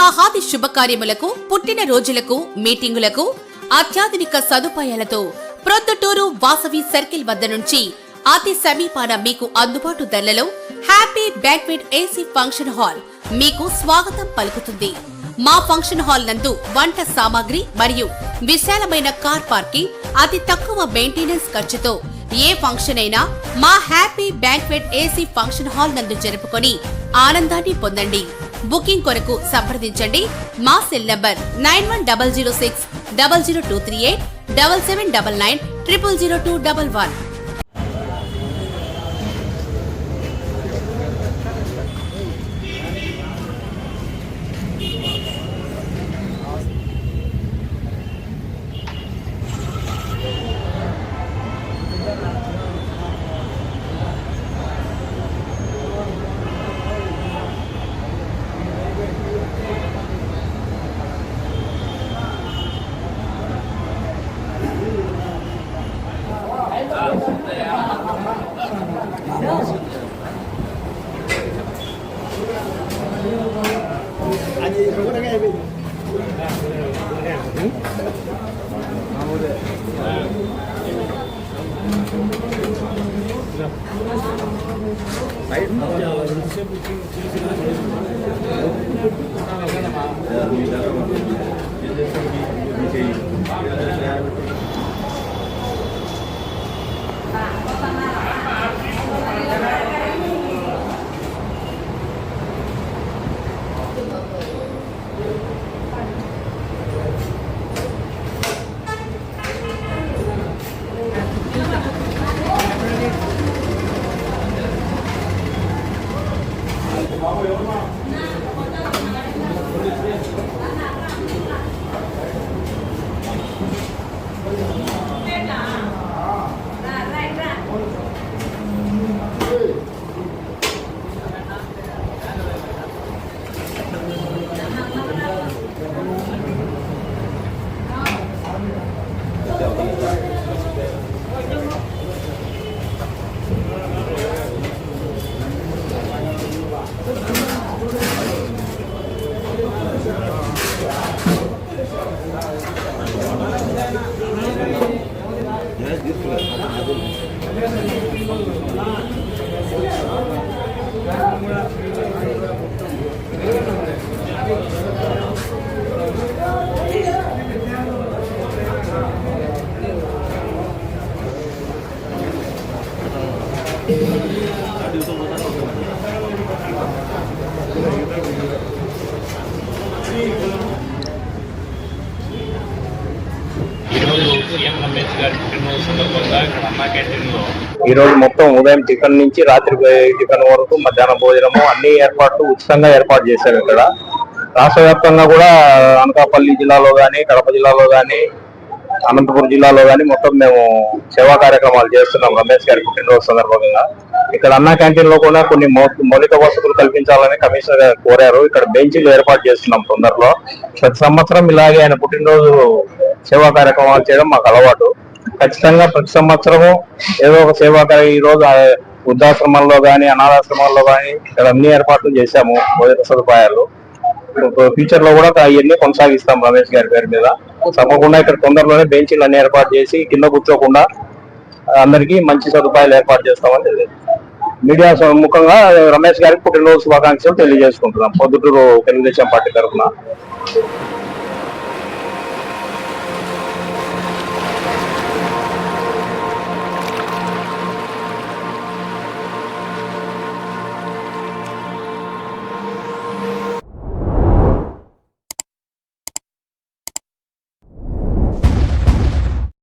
వివాహాది శుభకార్యములకు, పుట్టిన రోజులకు, మీటింగులకు అత్యాధునిక సదుపాయాలతో ప్రొద్దుటూరు వాసవి సర్కిల్ వద్ద నుంచి అతి సమీపాన మీకు అందుబాటు ధరలలో happy banquet AC function hall మీకు స్వాగతం పలుకుతుంది. మా ఫంక్షన్ హాల్ నందు వంట సామాగ్రి మరియు విశాలమైన కార్ పార్కింగ్, అతి తక్కువ మెయింటెనెన్స్ ఖర్చుతో ఏ ఫంక్షన్ అయినా మా happy banquet AC function hall నందు జరుపుకొని ఆనందాన్ని పొందండి. బుకింగ్ కొరకు సంప్రదించండి. మా సెల్ నంబర్ 9100600238 7799 000211. ఈ రోజు మొత్తం ఉదయం టిఫిన్ నుంచి రాత్రి టిఫిన్ వరకు మధ్యాహ్నం భోజనము అన్ని ఏర్పాట్లు ఉచితంగా ఏర్పాటు చేశారు. ఇక్కడ రాష్ట్ర వ్యాప్తంగా కూడా అనకాపల్లి జిల్లాలో గాని, కడప జిల్లాలో గాని, అనంతపురం జిల్లాలో గాని మొత్తం మేము సేవా కార్యక్రమాలు చేస్తున్నాం. రమేష్ గారి పుట్టినరోజు సందర్భంగా ఇక్కడ అన్న క్యాంటీన్ లో కూడా కొన్ని మౌలిక వసతులు కల్పించాలని కమిషనర్ గారు కోరారు. ఇక్కడ బెంచీలు ఏర్పాటు చేస్తున్నాం తొందరలో. ప్రతి సంవత్సరం ఇలాగే ఆయన పుట్టినరోజు సేవా కార్యక్రమాలు చేయడం మాకు అలవాటు. ఖచ్చితంగా ప్రతి సంవత్సరము ఏదో ఒక సేవా ఈ రోజు వృద్ధాశ్రమాల్లో గాని, అనాథాశ్రమాల్లో గాని ఇక్కడ అన్ని ఏర్పాట్లు చేశాము. భోజన సదుపాయాలు ఫ్యూచర్ లో కూడా అవన్నీ కొనసాగిస్తాం రమేష్ గారి పేరు మీద. తప్పకుండా ఇక్కడ తొందరలోనే బెంచీలు అన్ని ఏర్పాటు చేసి కింద కూర్చోకుండా అందరికీ మంచి సదుపాయాలు ఏర్పాటు చేస్తామని మీడియా ముఖంగా రమేష్ గారికి పుట్టినరోజు శుభాకాంక్షలు తెలియజేసుకుంటున్నాం పొద్దుటూరు తెలుగుదేశం పార్టీ తరఫున.